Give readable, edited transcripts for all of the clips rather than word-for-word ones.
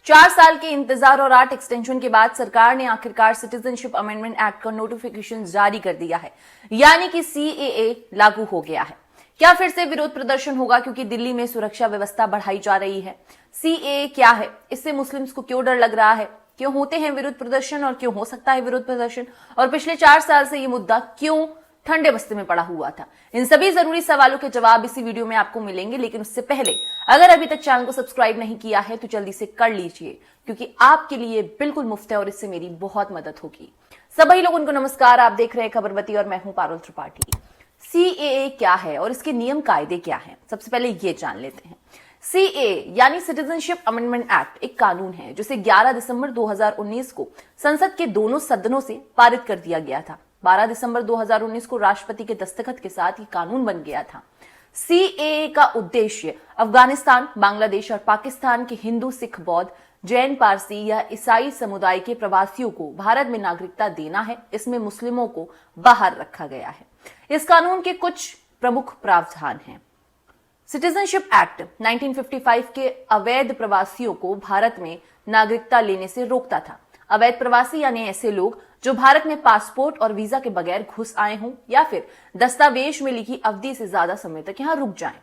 4 साल के इंतजार और 8 एक्सटेंशन के बाद सरकार ने आखिरकार सिटीजनशिप अमेंडमेंट एक्ट का नोटिफिकेशन जारी कर दिया है, यानी कि सीएए लागू हो गया है। क्या फिर से विरोध प्रदर्शन होगा क्योंकि दिल्ली में सुरक्षा व्यवस्था बढ़ाई जा रही है? सीएए क्या है, इससे मुस्लिम्स को क्यों डर लग रहा है, क्यों होते हैं विरोध प्रदर्शन और क्यों हो सकता है विरोध प्रदर्शन, और पिछले 4 साल से ये मुद्दा क्यों ठंडे बस्ते में पड़ा हुआ था? इन सभी जरूरी सवालों के जवाब इसी वीडियो में आपको मिलेंगे। लेकिन उससे पहले अगर अभी तक चैनल को सब्सक्राइब नहीं किया है तो जल्दी से कर लीजिए, क्योंकि आपके लिए बिल्कुल मुफ्त है और इससे मेरी बहुत मदद होगी। सभी लोगों को नमस्कार, आप देख रहे हैं खबरवती और मैं हूं पारुल त्रिपाठी। सीएए क्या है और इसके नियम कायदे क्या हैं, सबसे पहले ये जान लेते हैं। सीएए यानी सिटीजनशिप अमेंडमेंट एक्ट एक कानून है जिसे 11 दिसंबर 2019 को संसद के दोनों सदनों से पारित कर दिया गया था। 12 दिसंबर 2019 को राष्ट्रपति के दस्तखत के साथ ये कानून बन गया था। सीएए का उद्देश्य अफगानिस्तान, बांग्लादेश और पाकिस्तान के हिंदू, सिख, बौद्ध, जैन, पारसी या ईसाई समुदाय के प्रवासियों को भारत में नागरिकता देना है। इसमें मुस्लिमों को बाहर रखा गया है। इस कानून के कुछ प्रमुख प्रावधान हैं। सिटीजनशिप एक्ट 1955 के अवैध प्रवासियों को भारत में नागरिकता लेने से रोकता था। अवैध प्रवासी यानी ऐसे लोग जो भारत में पासपोर्ट और वीजा के बगैर घुस आए हों या फिर दस्तावेज में लिखी अवधि से ज्यादा समय तक यहां रुक जाएं।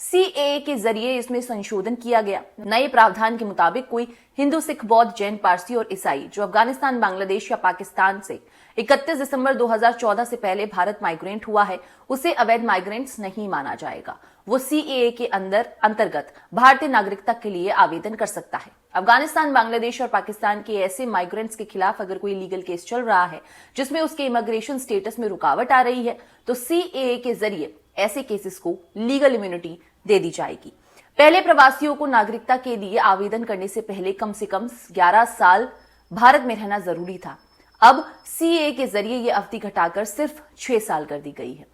सीएए के जरिए इसमें संशोधन किया गया। नए प्रावधान के मुताबिक कोई हिंदू, सिख, बौद्ध, जैन, पारसी और ईसाई जो अफगानिस्तान, बांग्लादेश या पाकिस्तान से 31 दिसंबर 2014 से पहले भारत माइग्रेंट हुआ है, उसे अवैध माइग्रेंट्स नहीं माना जाएगा। वो सीएए के अंतर्गत भारतीय नागरिकता के लिए आवेदन कर सकता है। अफगानिस्तान, बांग्लादेश और पाकिस्तान के ऐसे माइग्रेंट्स के खिलाफ अगर कोई लीगल केस चल रहा है जिसमें उसके इमिग्रेशन स्टेटस में रुकावट आ रही है, तो सीएए के जरिए ऐसे केसेस को लीगल इम्यूनिटी दे दी जाएगी। पहले प्रवासियों को नागरिकता के लिए आवेदन करने से कम 11 साल भारत में रहना जरूरी था। अब सीएए के जरिए यह अवधि घटाकर सिर्फ 6 साल कर दी गई है।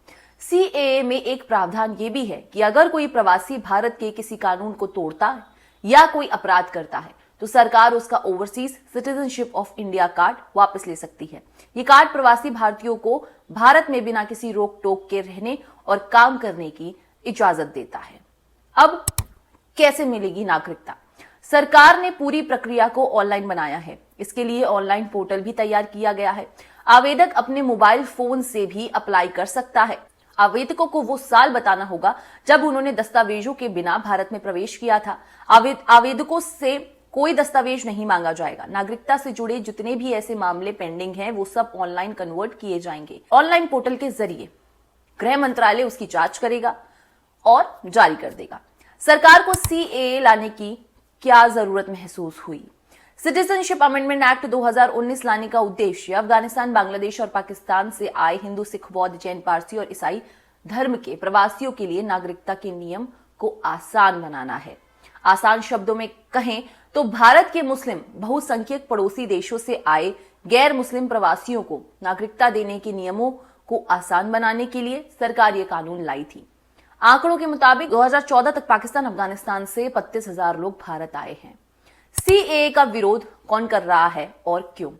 सीएए में एक प्रावधान यह भी है कि अगर कोई प्रवासी भारत के किसी कानून को तोड़ता है या कोई अपराध करता है तो सरकार उसका overseas citizenship of India card वापस ले सकती है। ये कार्ड प्रवासी भारतीयों को भारत में बिना किसी रोक टोक के रहने और काम करने की इजाजत देता है। अब कैसे मिलेगी नागरिकता? सरकार ने पूरी प्रक्रिया को ऑनलाइन बनाया है। इसके लिए ऑनलाइन पोर्टल भी तैयार किया गया है। आवेदक अपने मोबाइल फोन से भी अप्लाई कर सकता है। आवेदकों को वो साल बताना होगा जब उन्होंने दस्तावेजों के बिना भारत में प्रवेश किया था। आवेदकों से कोई दस्तावेज नहीं मांगा जाएगा। नागरिकता से जुड़े जितने भी ऐसे मामले पेंडिंग हैं वो सब ऑनलाइन कन्वर्ट किए जाएंगे। ऑनलाइन पोर्टल के जरिए गृह मंत्रालय उसकी जांच करेगा और जारी कर देगा। सरकार को सीएए लाने की क्या जरूरत महसूस हुई? सिटीजनशिप अमेंडमेंट एक्ट 2019 लाने का उद्देश्य अफगानिस्तान, बांग्लादेश और पाकिस्तान से आए हिंदू, सिख, बौद्ध, जैन, पारसी और ईसाई धर्म के प्रवासियों के लिए नागरिकता के नियम को आसान बनाना है। आसान शब्दों में कहें तो भारत के मुस्लिम बहुसंख्यक पड़ोसी देशों से आए गैर मुस्लिम प्रवासियों को नागरिकता देने के नियमों को आसान बनाने के लिए सरकार ये कानून लाई थी। आंकड़ों के मुताबिक 2014 तक पाकिस्तान, अफगानिस्तान से 32,000 लोग भारत आए हैं। सीएए का विरोध कौन कर रहा है और क्यों?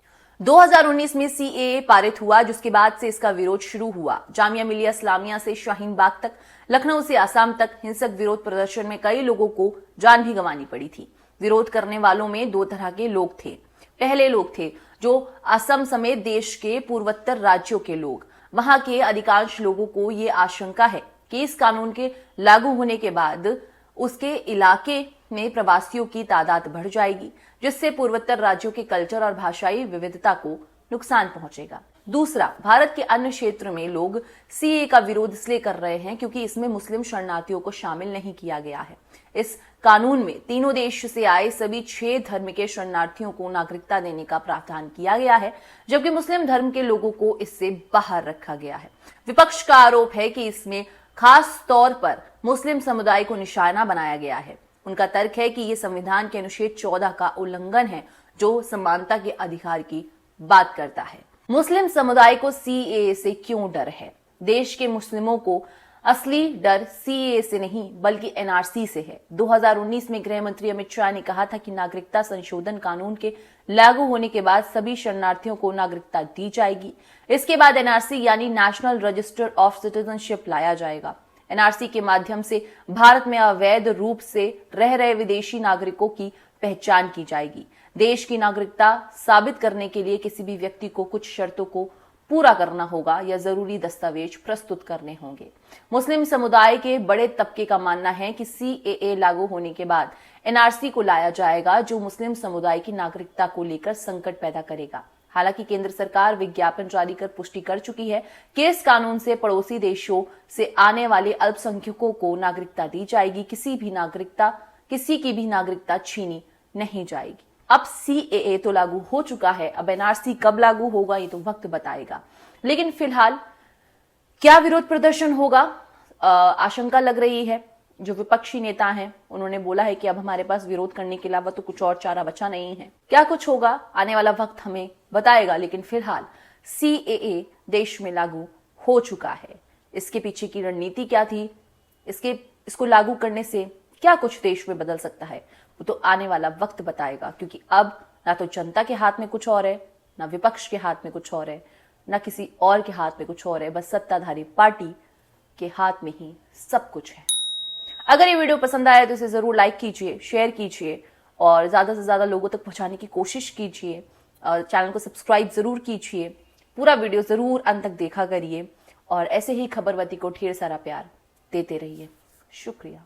2019 में सीएए पारित हुआ, जिसके बाद से इसका विरोध शुरू हुआ। जामिया मिलिया इस्लामिया से शाहीन बाग तक, लखनऊ से आसाम तक हिंसक विरोध प्रदर्शन में कई लोगों को जान भी गंवानी पड़ी थी। विरोध करने वालों में 2 तरह के लोग थे। पहले लोग थे जो असम समेत देश के पूर्वोत्तर राज्यों के लोग। वहां के अधिकांश लोगों को ये आशंका है कि इस कानून के लागू होने के बाद उसके इलाके में प्रवासियों की तादाद बढ़ जाएगी, जिससे पूर्वोत्तर राज्यों के कल्चर और भाषाई विविधता को नुकसान पहुंचेगा। दूसरा, भारत के अन्य क्षेत्र में लोग सीएए का विरोध इसलिए कर रहे हैं क्योंकि इसमें मुस्लिम शरणार्थियों को शामिल नहीं किया गया है। इस कानून में तीनों देश से आए सभी 6 धर्म के शरणार्थियों को नागरिकता देने का प्रावधान किया गया है, जबकि मुस्लिम धर्म के लोगों को इससे बाहर रखा गया है। विपक्ष का आरोप है कि इसमें खास तौर पर मुस्लिम समुदाय को निशाना बनाया गया है। उनका तर्क है कि यह संविधान के अनुच्छेद 14 का उल्लंघन है, जो समानता के अधिकार की बात करता है। मुस्लिम समुदाय को सीएए से क्यों डर है? देश के मुस्लिमों को असली डर सीएए से नहीं बल्कि एनआरसी से है। 2019 में गृह मंत्री अमित शाह ने कहा था कि नागरिकता संशोधन कानून के लागू होने के बाद सभी शरणार्थियों को नागरिकता दी जाएगी। इसके बाद एनआरसी यानी नेशनल रजिस्टर ऑफ सिटीजनशिप लाया जाएगा। एनआरसी के माध्यम से भारत में अवैध रूप से रह रहे विदेशी नागरिकों की पहचान की जाएगी। देश की नागरिकता साबित करने के लिए किसी भी व्यक्ति को कुछ शर्तों को पूरा करना होगा या जरूरी दस्तावेज प्रस्तुत करने होंगे। मुस्लिम समुदाय के बड़े तबके का मानना है कि सीएए लागू होने के बाद एनआरसी को लाया जाएगा, जो मुस्लिम समुदाय की नागरिकता को लेकर संकट पैदा करेगा। हालांकि केंद्र सरकार विज्ञापन जारी कर पुष्टि कर चुकी है कि इस कानून से पड़ोसी देशों से आने वाले अल्पसंख्यकों को नागरिकता दी जाएगी, किसी की भी नागरिकता छीनी नहीं जाएगी। अब सीएए तो लागू हो चुका है, अब एनआरसी कब लागू होगा ये तो वक्त बताएगा। लेकिन फिलहाल क्या विरोध प्रदर्शन होगा, आशंका लग रही है। जो विपक्षी नेता हैं उन्होंने बोला है कि अब हमारे पास विरोध करने के अलावा तो कुछ और चारा बचा नहीं है। क्या कुछ होगा आने वाला वक्त हमें बताएगा, लेकिन फिलहाल सीएए देश में लागू हो चुका है। इसके पीछे की रणनीति क्या थी, इसको लागू करने से क्या कुछ देश में बदल सकता है, वो तो आने वाला वक्त बताएगा। क्योंकि अब ना तो जनता के हाथ में कुछ और है, ना विपक्ष के हाथ में कुछ और है, ना किसी और के हाथ में कुछ और है, बस सत्ताधारी पार्टी के हाथ में ही सब कुछ है। अगर ये वीडियो पसंद आया तो इसे जरूर लाइक कीजिए, शेयर कीजिए और ज्यादा से ज्यादा लोगों तक पहुंचाने की कोशिश कीजिए। चैनल को सब्सक्राइब जरूर कीजिए, पूरा वीडियो जरूर अंत तक देखा करिए और ऐसे ही खबरवती को ढेर सारा प्यार देते रहिए। शुक्रिया।